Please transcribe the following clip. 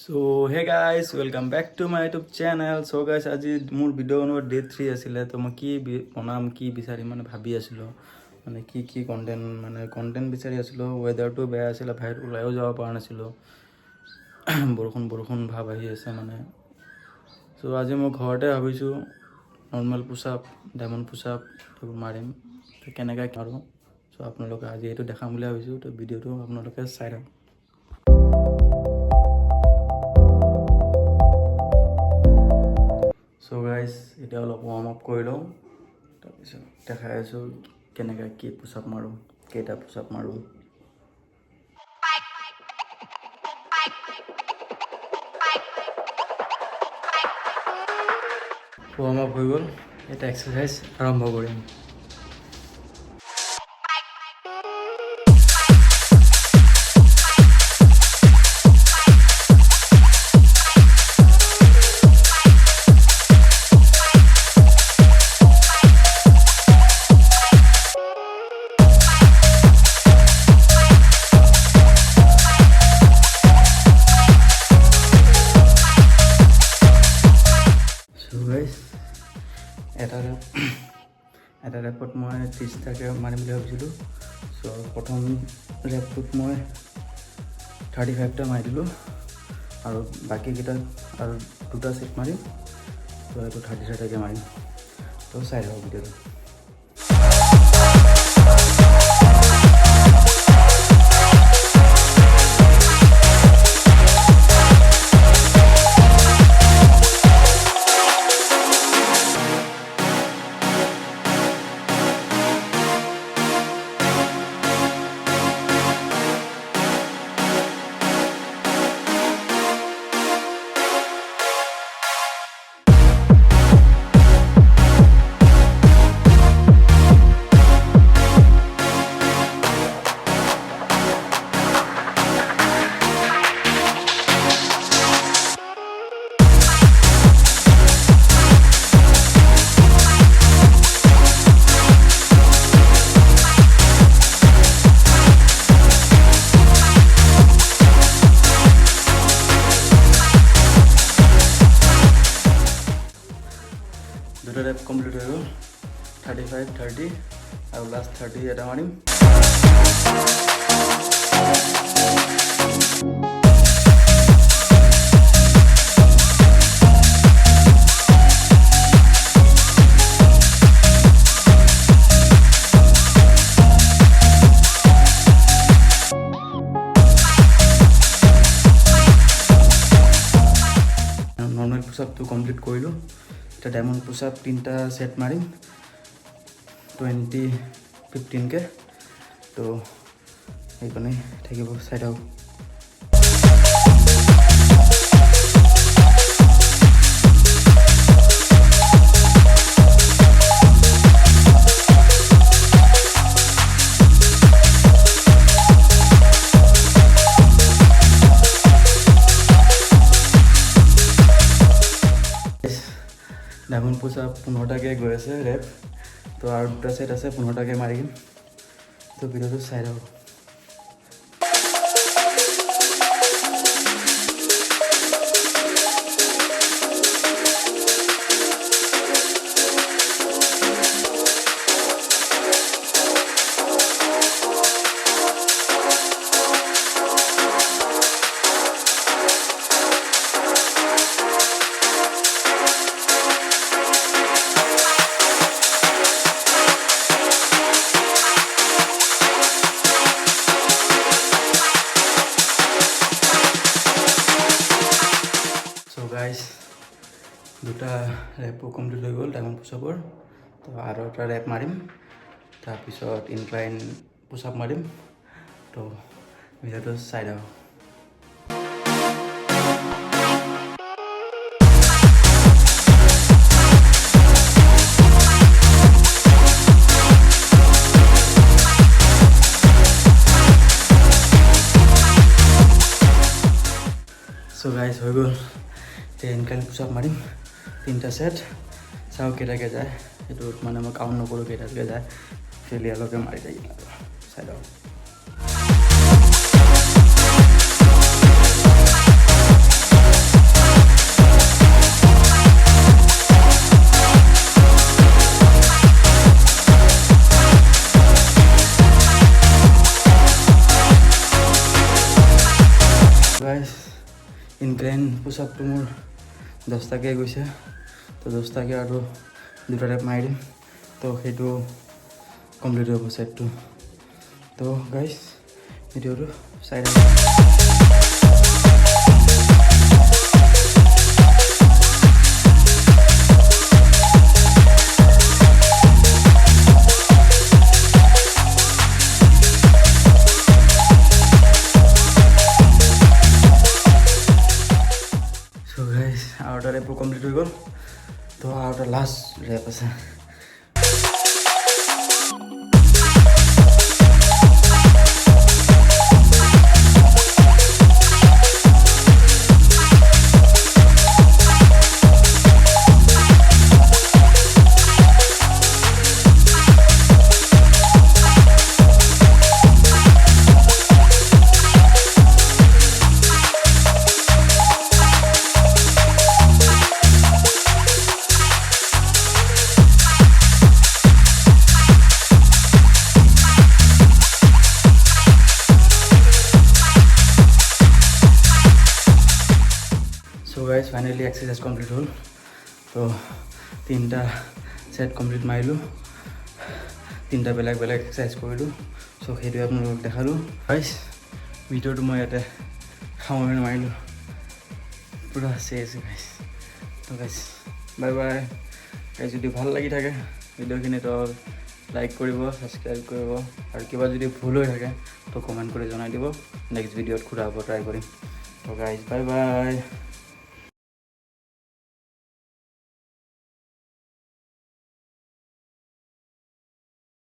So hey guys welcome back to my YouTube channel. So' guys আজি মোৰ ভিডিঅ' বনোৱাৰ ডে 3 আছিলে। তো মই কি বনাম কি বিচাৰিম মানে ভাবি আছিলোঁ, মানে কি কণ্টেণ্ট বিচাৰি আছিলোঁ। ৱেডাৰটো বেয়া আছিলে, বাহিৰত ওলাইও যাব পৰা নাছিলোঁ, বৰষুণ ভাৱ আহি আছে মানে। চ' আজি মই ঘৰতে ভাবিছোঁ নৰ্মেল পুছআপ, ডায়মণ্ড পুছআপ সেইবোৰ মাৰিম। তো কেনেকৈ মাৰোঁ চ' আপোনালোকে আজি এইটো দেখাম বুলি ভাবিছোঁ। তো ভিডিঅ'টো আপোনালোকে চাই থাকক। চ' গাইজ এতিয়া অলপ ৱাৰ্ম আপ কৰি লওঁ, তাৰপিছত দেখাই আছোঁ কেনেকৈ কি পুছআপ মাৰোঁ, কেইটা পুছআপ মাৰোঁ। ৱাৰ্ম আপ হৈ গ'ল, এতিয়া এক্সাৰচাইজ আৰম্ভ কৰিম। এটা ৰেপত মই 30টাকৈ মাৰিম বুলি ভাবিছিলোঁ। চ' প্ৰথম ৰেপটোত মই 35টা মাৰি দিলোঁ, আৰু বাকীকেইটাত আৰু 2টা ছেট মাৰিম। ত' এইটো 36টাকৈ মাৰিম। ত' চাই থাকক ভিডিঅ'টো। দুটা ৰেপ কমপ্লিট হৈ গ'ল, 35, 30 আৰু লাষ্ট 30 এটা মাৰিম। নৰ্মেল পুছআপটো কমপ্লিট কৰিলোঁ। এতিয়া ডায়মণ্ড পুছআপ 3টা ছেট মাৰিম, 20, 15কৈ। তো সেইকাৰণে থাকিব, চাই থাকক। ডায়মণ্ড পুছআপ 15টাকৈ গৈ আছে ৰেপ। তো আৰু 2টা ছেট আছে, 15টাকৈ মাৰিম। তো ভিডিঅ'টো চাই থাকক। গাইজ 2টা ৰেপো কমপ্লিট হৈ গ'ল ডায়মণ্ড পুছআপৰ। তো আৰু এটা ৰেপ মাৰিম, তাৰপিছত ইনক্লাইন পুছআপ মাৰিম। তো ভিডিঅ'টো চাই থাকক। চ' গাইজ হৈ গ'ল, এতিয়া ইনক্লাইন পুছআপ মাৰিম 3টা ছেট। চাওঁ কেইটাকৈ যায়, সেইটোত মানে মই কাউণ্ট নকৰোঁ কেইটাকৈ যায়, ফেলিয়াৰলৈকে মাৰি থাকিম আৰু চাই লওক। ইনক্লাইন পুছআপটো মোৰ 10টাকৈ গৈছে তো 10টাকৈ আৰু 2টা ৰেপ মাৰি দিম তো সেইটো কমপ্লিট হ'ব ছেটটো তো গাইজ ভিডিঅ'টো চাই থাকক আৰু এটা ৰেপো কমপ্লিট হৈ গ'ল তো আৰু এটা লাষ্ট ৰেপ আছে So guys, finally exercise complete hol. So 3টা set complete marilu. 3টা belag exercise korilu. So hetu apnalok dekhalu. Guys, video to moi ate khamone marilu. Pura শেষ guys. So guys, bye bye. Guys jodi bhal lagi thake video khini to like koribo, subscribe koribo aru kiba jodi bhul hoi thake to comment kore janai dibo. Next video khura abo try korim. So guys, bye bye.